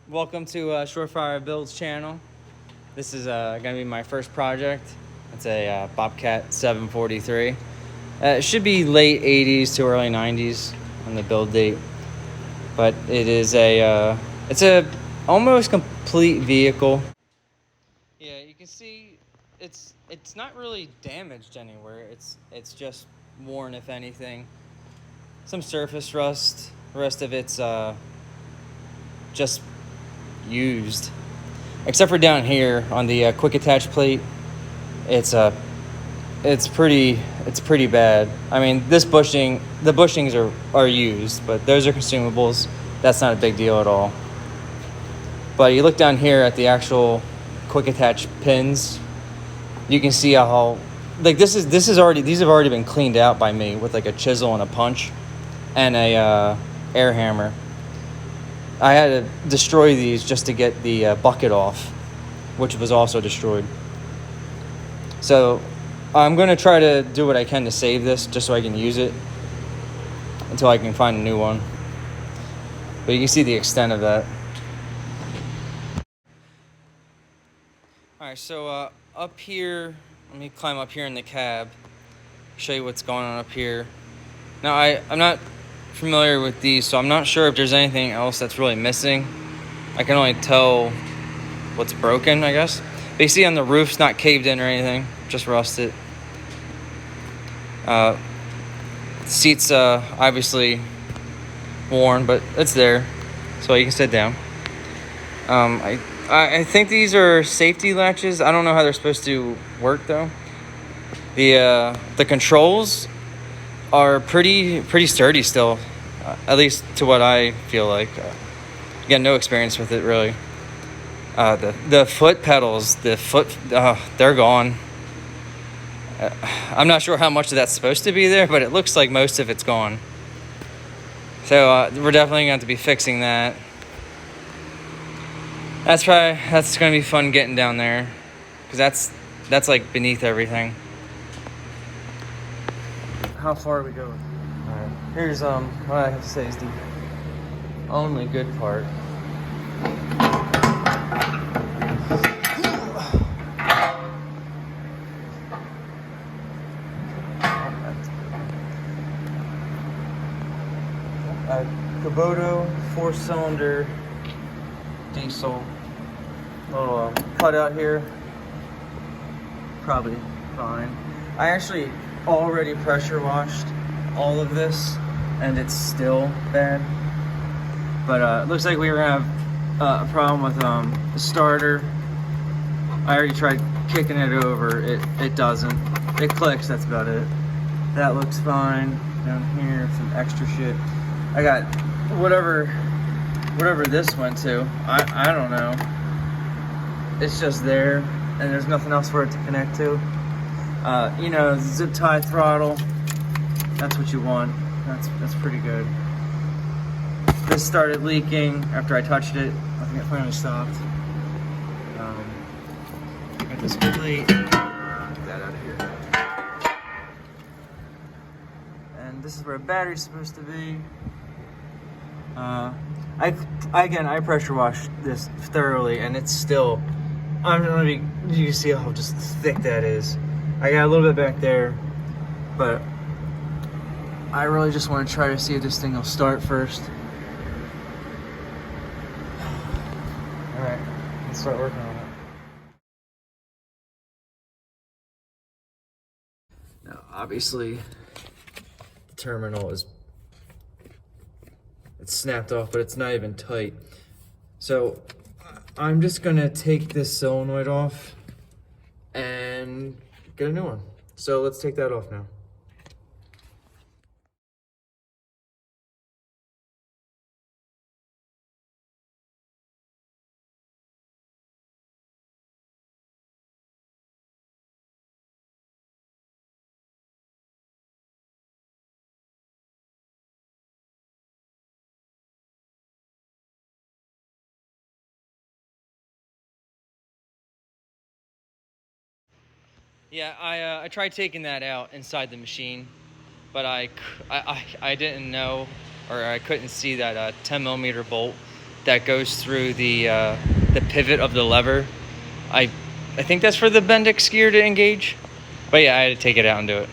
Welcome to Shorefire Builds channel. This is going to be my first project. It's a Bobcat 743. It should be late 80s to early 90s on the build date, but it is it's a almost complete vehicle. Yeah, you can see it's not really damaged anywhere. It's just worn, if anything. Some surface rust. The rest of it's just used, except for down here on the quick attach plate. It's pretty bad. I mean, the bushings are used, but those are consumables. That's not a big deal at all. But you look down here at the actual quick attach pins, you can see how these have already been cleaned out by me with like a chisel and a punch and a air hammer. I had to destroy these just to get the bucket off, which was also destroyed. So I'm going to try to do what I can to save this just so I can use it until I can find a new one. But you can see the extent of that. Alright, so up here, let me climb up here in the cab, show you what's going on up here. Now, I'm not familiar with these, so I'm not sure if there's anything else that's really missing. I can only tell what's broken, I guess. But you see on the roof's not caved in or anything, just rusted. Seat's obviously worn, but it's there, so you can sit down. I think these are safety latches. I don't know how they're supposed to work though. The controls are pretty sturdy still, at least to what I feel like. Got no experience with it really. The foot pedals, they're gone. I'm not sure how much of that's supposed to be there, but it looks like most of it's gone. So we're definitely going to be fixing that. That's going to be fun getting down there, because that's like beneath everything. How far are we going? All right. Here's what I have to say is the only good part. A Kubota 4-cylinder diesel. Little cutout here. Probably fine. I actually already pressure washed all of this, and it's still bad. But it looks like we were gonna have a problem with the starter. I already tried kicking it over. It doesn't. It clicks. That's about it. That looks fine. Down here, some extra shit. I got whatever this went to. I don't know. It's just there, and there's nothing else for it to connect to. Zip tie throttle. That's what you want. That's pretty good. This started leaking after I touched it. I think it finally stopped. Got this plate. Get that out of here. And this is where a battery's supposed to be. I pressure washed this thoroughly, and it's still. You can see how just thick that is. I got a little bit back there, but I really just want to try to see if this thing will start first. All right, let's start working on it. Now, obviously, the terminal it's snapped off, but it's not even tight. So I'm just gonna take this solenoid off and get a new one. So let's take that off now. Yeah, I tried taking that out inside the machine, but I didn't know, or I couldn't see that 10 millimeter bolt that goes through the pivot of the lever. I think that's for the Bendix gear to engage. But yeah, I had to take it out and do it.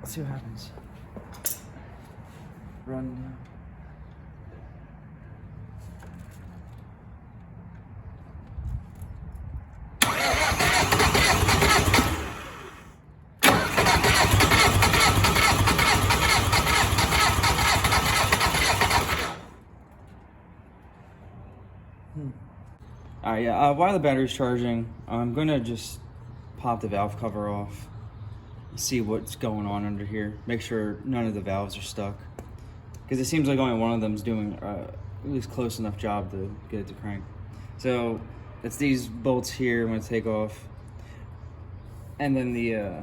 Let's see what happens. Run down. Alright, yeah, while the battery's charging, I'm gonna just pop the valve cover off, see what's going on under here, make sure none of the valves are stuck. Because it seems like only one of them's doing at least close enough job to get it to crank. So it's these bolts here I'm gonna take off, and then the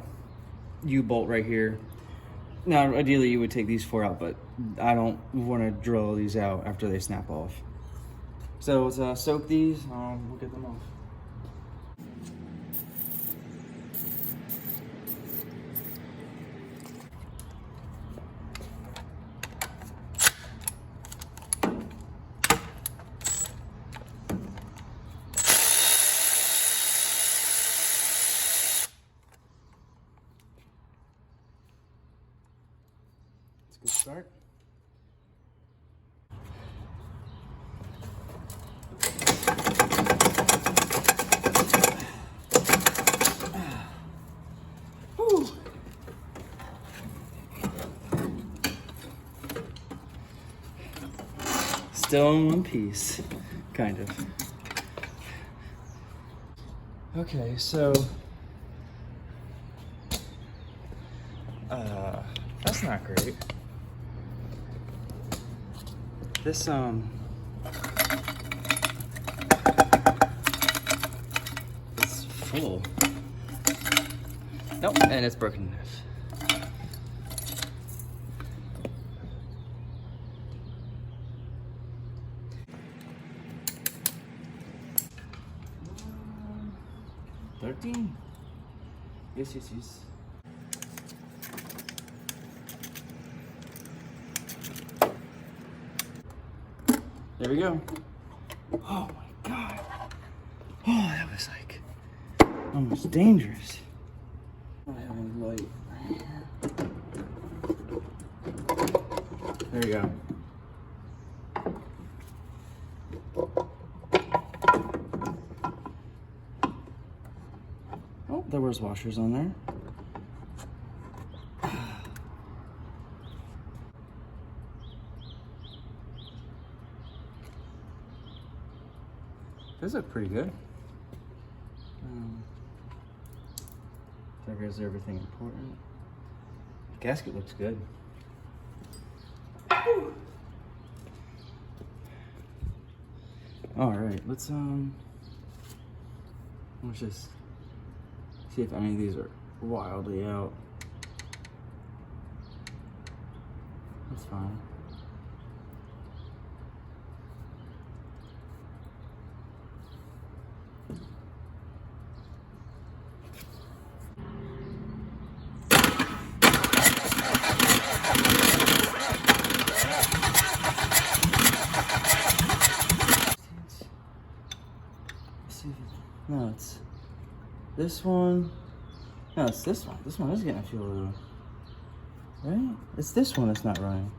U-bolt right here. Now, ideally you would take these 4 out, but I don't want to drill these out after they snap off. So let's soak these, we'll get them off. It's a good start. Still in one piece, kind of. Okay, so that's not great. This is full. Nope, and it's broken enough. Yes. There we go. Oh my God. Oh, that was like almost dangerous. I don't have any light right here. There we go. Oh, there was washers on there. Those look pretty good. There goes everything important. Gasket looks good. All right, let's just see if any of these are wildly out. That's fine. This one. No, it's this one. This one is getting fuel though. Right? It's this one that's not running.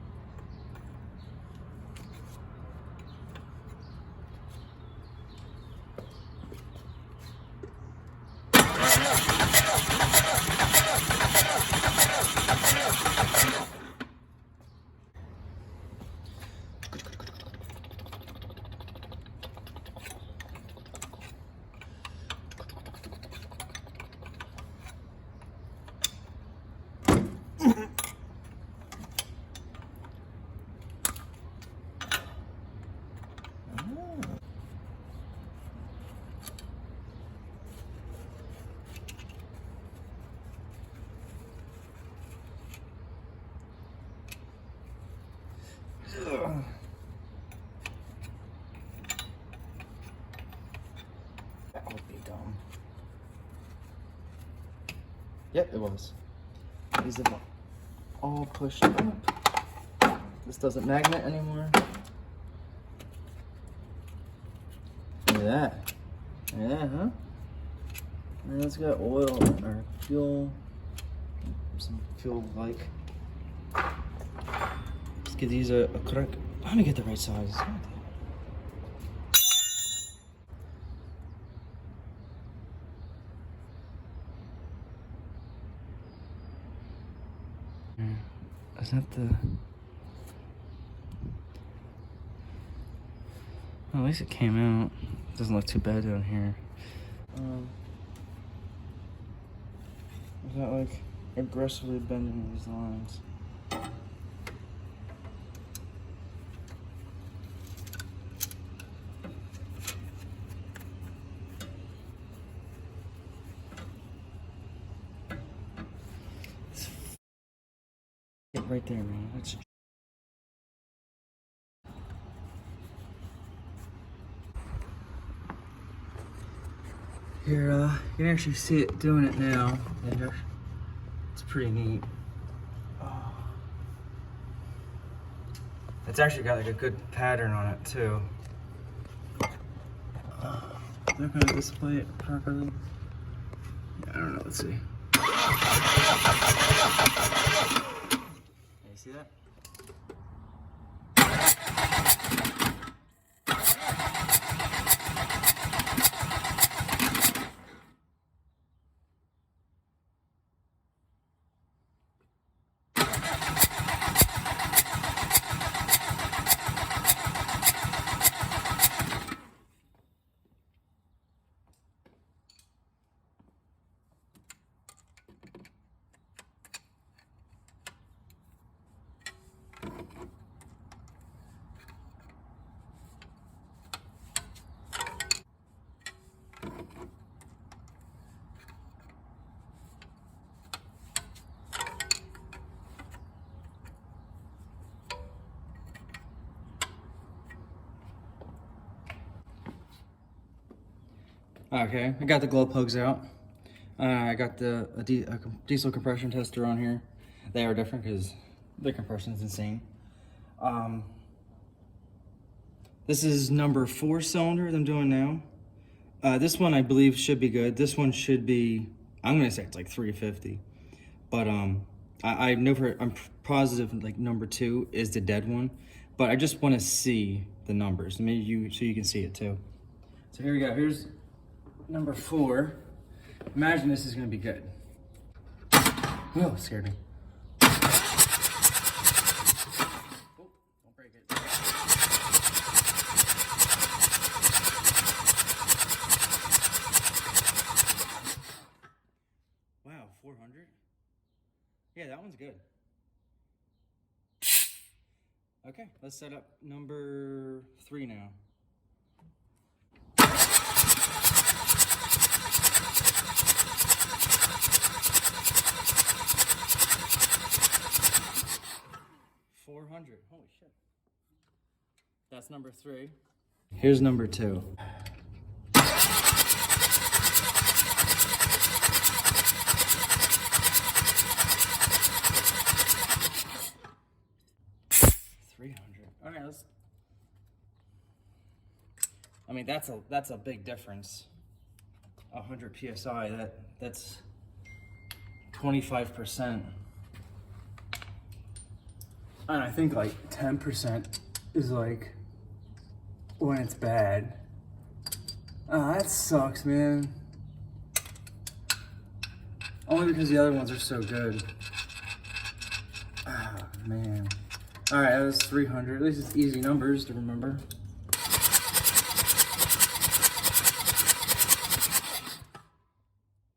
That would be dumb. Yep, it was. These are all pushed up. This doesn't magnet anymore. Look at that. Yeah, huh? And it's got oil or fuel. Some fuel like. Let's give these a crack. I'm gonna get the right size. Is that the... Well, at least it came out. Doesn't look too bad down here. Is that like aggressively bending these lines? Right there, man. That's... Here, you can actually see it doing it now. And it's pretty neat. Oh. It's actually got like a good pattern on it too. They're gonna display it properly. Yeah, I don't know. Let's see. See that? Okay, I got the glow plugs out. I got the diesel compression tester on here. They are different because the compression is insane. This is number 4 cylinder that I'm doing now. This one I believe should be good. This one should be, I'm gonna say it's like 350. But I know I'm positive like number 2 is the dead one. But I just want to see the numbers, maybe so you can see it too. So here we go. Here's number 4. Imagine this is gonna be good. Oh, scared me. Oh, don't break it. Wow, 400? Yeah, that one's good. Okay, let's set up number 3 now. Holy shit. That's number 3. Here's number 2. Okay, I mean that's a big difference. 100 psi. That's 25%. And I think like 10% is like when it's bad. Oh, that sucks, man. Only because the other ones are so good. Oh, man. All right, that was 300. At least it's easy numbers to remember.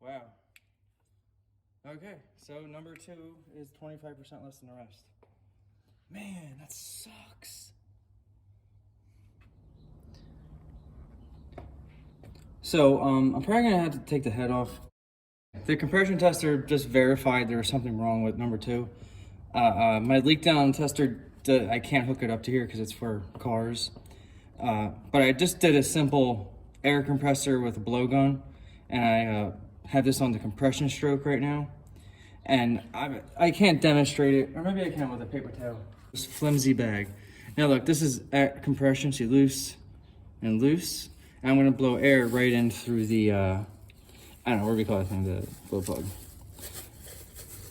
Wow. Okay, so number 2 is 25% less than the rest. Man, that sucks. So, I'm probably gonna have to take the head off. The compression tester just verified there was something wrong with number 2. My leak down tester, I can't hook it up to here because it's for cars. But I just did a simple air compressor with a blowgun, and I have this on the compression stroke right now. And I can't demonstrate it, or maybe I can with a paper towel. This flimsy bag. Now look, this is air compression, see, loose and loose. And I'm gonna blow air right in through the, I don't know, what do we call that thing, the blow plug.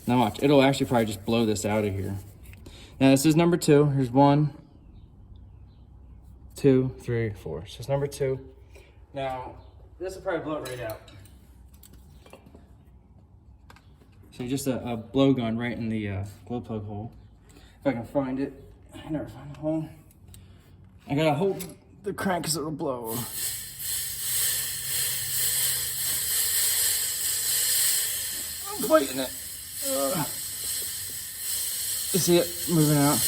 Now watch, it'll actually probably just blow this out of here. Now this is number 2, here's 1, 2, 3, 4. So it's number 2. Now, this will probably blow it right out. So just a blowgun right in the glow plug hole. If I can find it. I never find the hole. I gotta hold the crank because it'll blow. I'm fighting it. You see it moving out?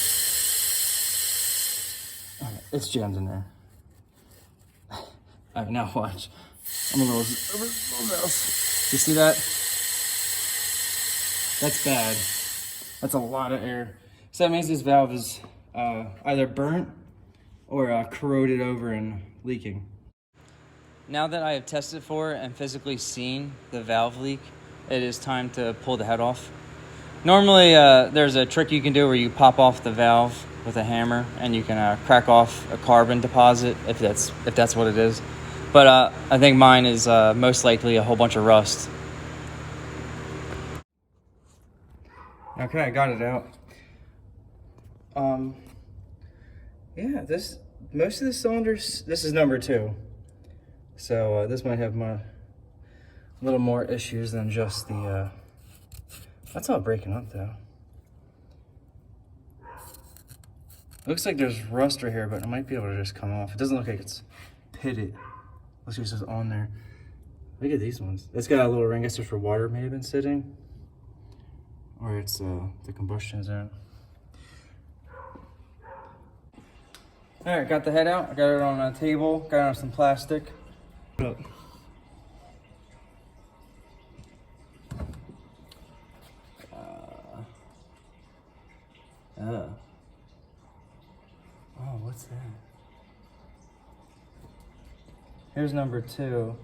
Alright, it's jammed in there. Alright, now watch. I'm a little mouse. You see that? That's bad. That's a lot of air. So that means this valve is either burnt or corroded over and leaking. Now that I have tested for and physically seen the valve leak, it is time to pull the head off. Normally, there's a trick you can do where you pop off the valve with a hammer and you can crack off a carbon deposit if that's what it is. But I think mine is most likely a whole bunch of rust. Okay, I got it out. Yeah, most of the cylinders, this is number 2. So this might have a little more issues than just the, that's all breaking up though. Looks like there's rust right here, but it might be able to just come off. It doesn't look like it's pitted. Looks like it's just on there. Look at these ones. It's got a little ring, I guess there's where water may have been sitting. Or it's the combustion zone. All right, got the head out. I got it on a table, got it on some plastic. Oh, what's that? Here's number 2.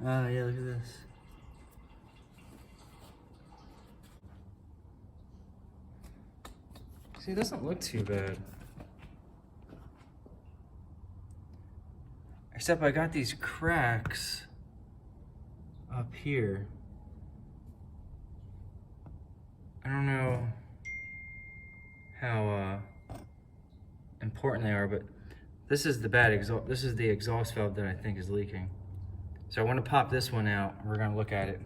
Oh yeah, look at this. See, it doesn't look too bad. Except I got these cracks up here. I don't know how important they are, but this is the bad exhaust. This is the exhaust valve that I think is leaking. So I want to pop this one out. We're going to look at it.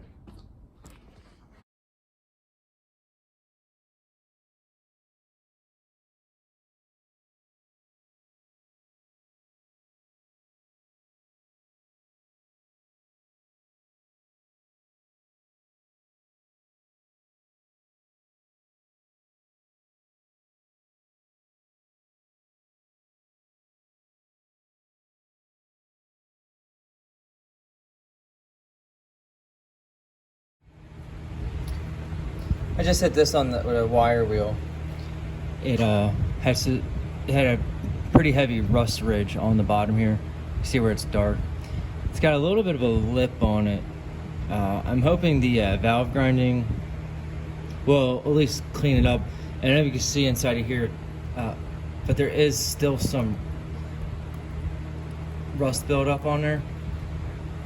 I just hit this on with a wire wheel. It it had a pretty heavy rust ridge on the bottom here. You see where it's dark. It's got a little bit of a lip on it. I'm hoping the valve grinding will at least clean it up. I don't know if you can see inside of here, but there is still some rust buildup on there.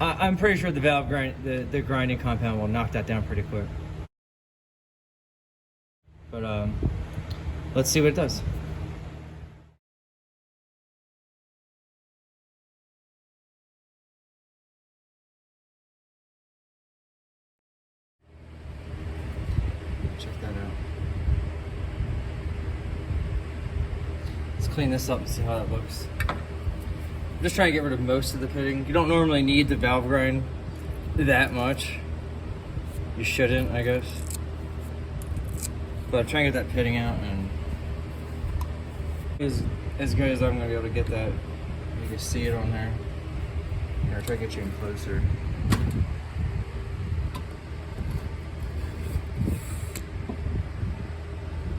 I'm pretty sure the the grinding compound will knock that down pretty quick. But let's see what it does. Check that out. Let's clean this up and see how that looks. I'm just trying to get rid of most of the pitting. You don't normally need the valve grind that much. You shouldn't, I guess. But I'm trying to get that pitting out, and as good as I'm gonna be able to get that. You can see it on there. Here, I'll try to get you in closer.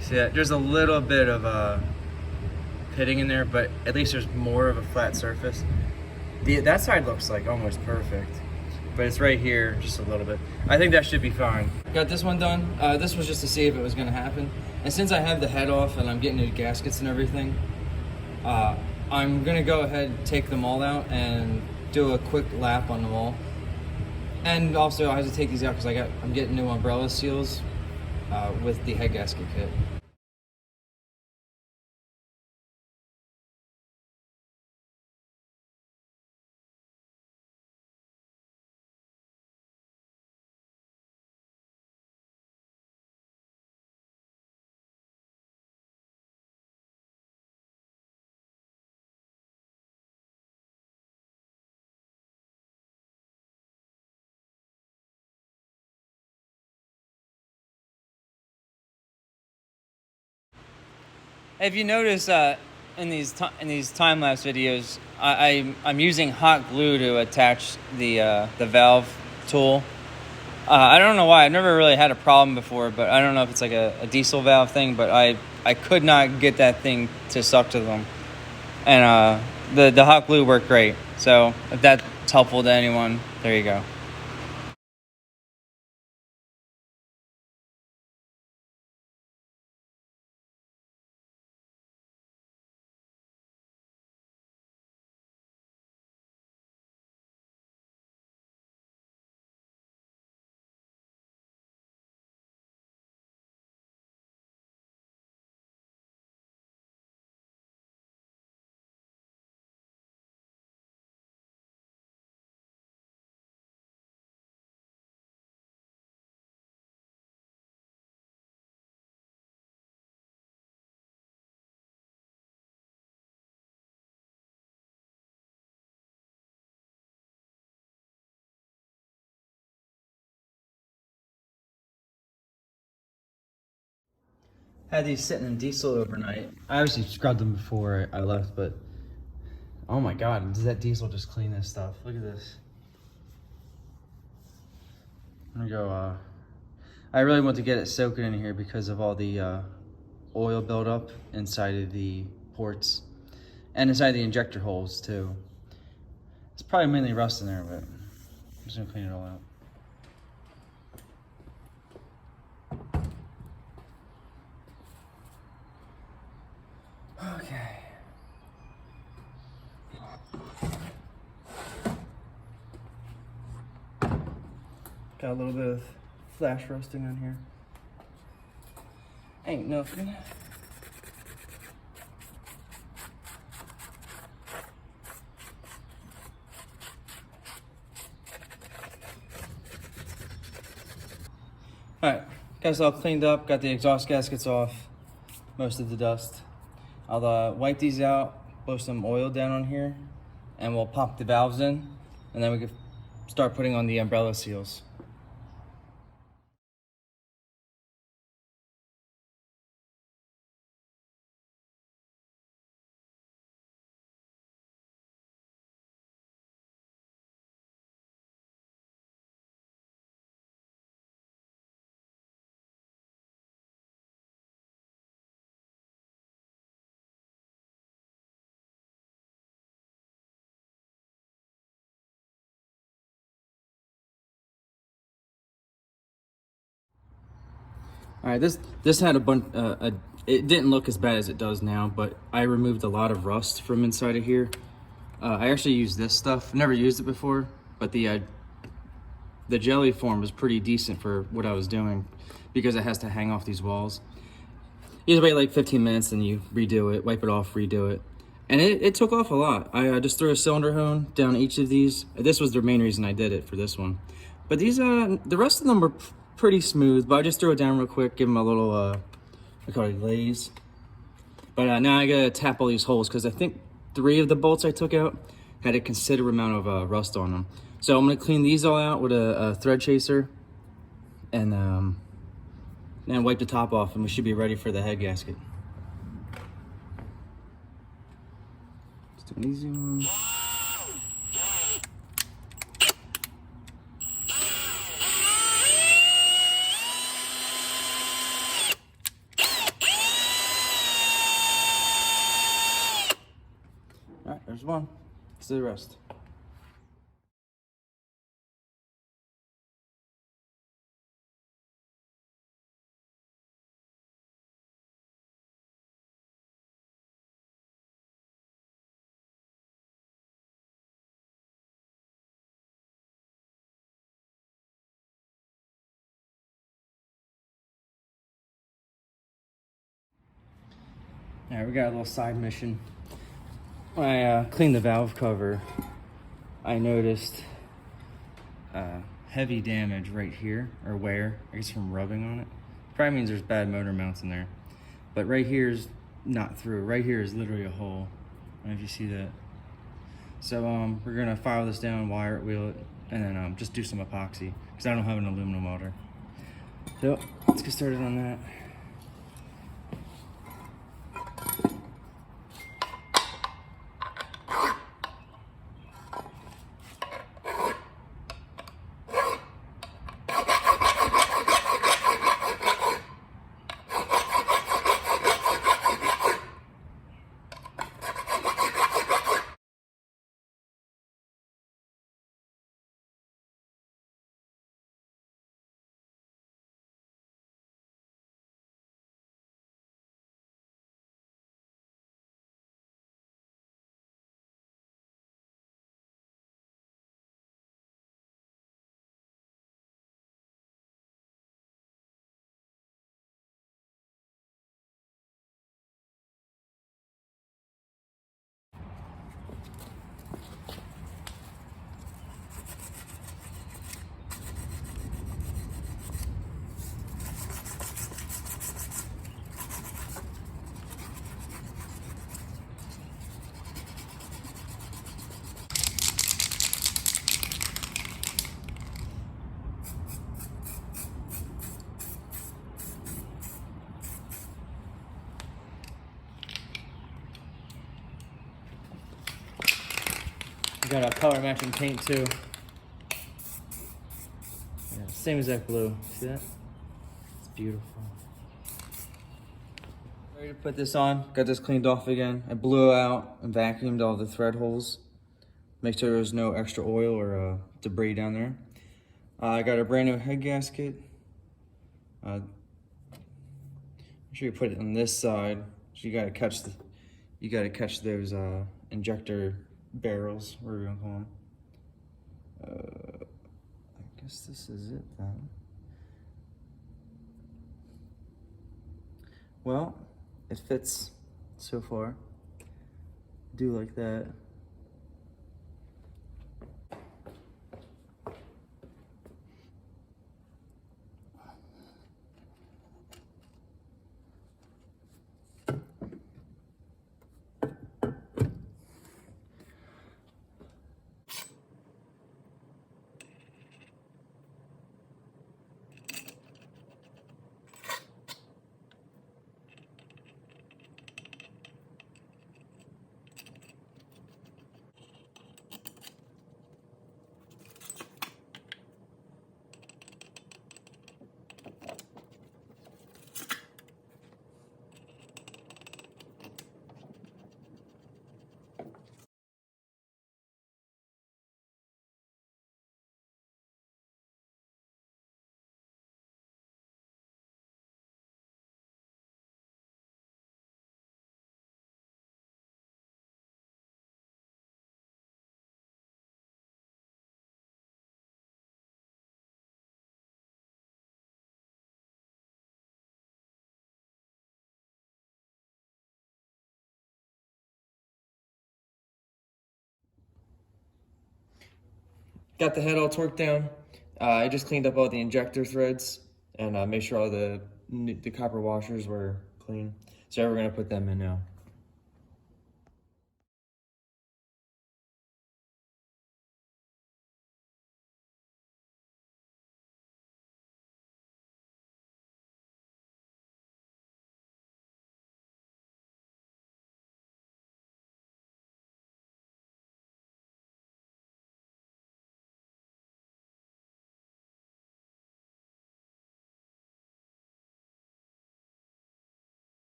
See that? There's a little bit of pitting in there, but at least there's more of a flat surface. That side looks like almost perfect, but it's right here just a little bit. I think that should be fine. Got this one done. This was just to see if it was gonna happen. And since I have the head off and I'm getting new gaskets and everything, I'm gonna go ahead and take them all out and do a quick lap on them all. And also I have to take these out because I'm getting new umbrella seals with the head gasket kit. If you notice in these time lapse videos, I'm using hot glue to attach the valve tool. I don't know why. I've never really had a problem before, but I don't know if it's like a diesel valve thing. But I could not get that thing to suck to them, and the hot glue worked great. So if that's helpful to anyone, there you go. Had these sitting in diesel overnight. I obviously scrubbed them before I left, but oh my god, does that diesel just clean this stuff? Look at this. I'm gonna go, I really want to get it soaking in here because of all the oil buildup inside of the ports and inside the injector holes too. It's probably mainly rust in there, but I'm just gonna clean it all out. Okay. Got a little bit of flash rusting on here. Ain't nothing. Alright, got this all cleaned up, got the exhaust gaskets off, most of the dust. I'll wipe these out, blow some oil down on here, and we'll pop the valves in, and then we can start putting on the umbrella seals. All right, this had a bunch. It didn't look as bad as it does now, but I removed a lot of rust from inside of here. I actually used this stuff. Never used it before, but the jelly form was pretty decent for what I was doing because it has to hang off these walls. You just wait like 15 minutes and you redo it, wipe it off, redo it. And it took off a lot. I just threw a cylinder hone down each of these. This was the main reason I did it for this one. But these, the rest of them were pretty smooth, but I just threw it down real quick, give them a little, I call it glaze. But now I gotta tap all these holes because I think 3 of the bolts I took out had a considerable amount of rust on them. So I'm gonna clean these all out with a thread chaser and then wipe the top off, and we should be ready for the head gasket. Let's do an easy one. All right, there's one. Let's do the rest. All right, we got a little side mission. When I cleaned the valve cover, I noticed heavy damage right here, or wear, I guess from rubbing on it. Probably means there's bad motor mounts in there. But right here is not through. Right here is literally a hole. I don't know if you see that. So we're gonna file this down, wire it, wheel it, and then just do some epoxy, because I don't have an aluminum welder. So let's get started on that. Got a color matching paint too. Yeah, same exact blue. See that? It's beautiful. Ready to put this on. Got this cleaned off again. I blew out and vacuumed all the thread holes. Make sure there's no extra oil or debris down there. I got a brand new head gasket. Make sure you put it on this side. So you gotta catch those injector barrels, whatever you want to call them. I guess this is it then. Well, it fits so far. Do like that. got the head all torqued down. I just cleaned up all the injector threads and made sure all the copper washers were clean. So we're gonna put them in now.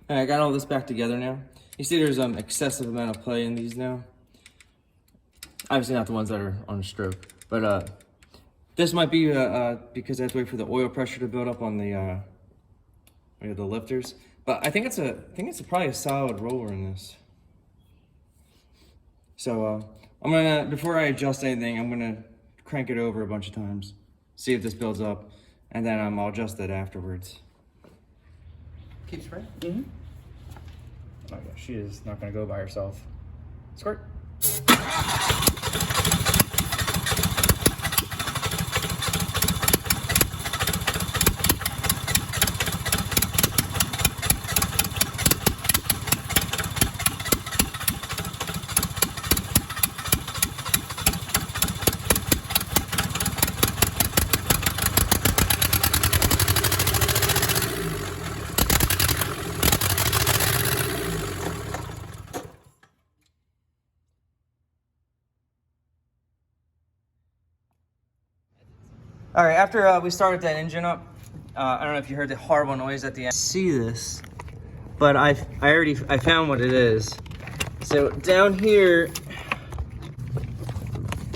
All right, I got all this back together now. You see there's excessive amount of play in these now. Obviously not the ones that are on the stroke, but this might be because I have to wait for the oil pressure to build up on the lifters. But I think it's probably a solid roller in this. So I'm gonna, before I adjust anything, I'm gonna crank it over a bunch of times, see if this builds up, and then I'll adjust it afterwards. Keep spraying? Mm-hmm. Oh yeah, she is not gonna go by herself. Squirt. All right, after we started that engine up, I don't know if you heard the horrible noise at the end. See this, but I found what it is. So down here,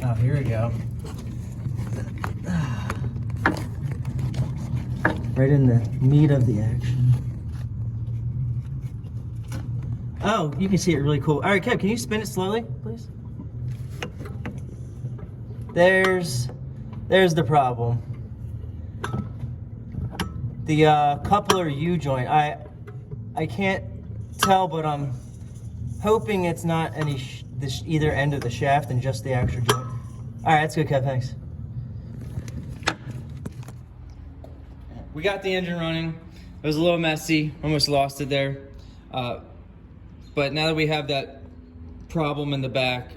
oh, here we go. Right in the meat of the action. Oh, you can see it really cool. All right, Kev, can you spin it slowly, please? There's the problem. The coupler U-joint. I can't tell, but I'm hoping it's not this either end of the shaft and just the actual joint. All right, that's good, Kev. Thanks. We got the engine running. It was a little messy. Almost lost it there. But now that we have that problem in the back,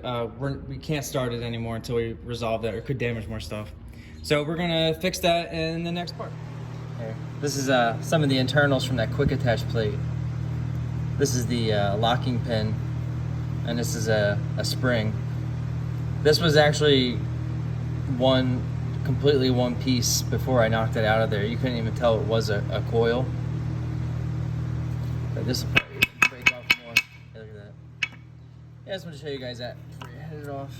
we can't start it anymore until we resolve that, or it could damage more stuff. So we're gonna fix that in the next part. Okay. This is some of the internals from that quick attach plate. This is the locking pin, and this is a spring. This was actually completely one piece before I knocked it out of there. You couldn't even tell it was a coil. But this will probably break off more. Yeah, look at that. Yeah, I just want to show you guys that before you head it off.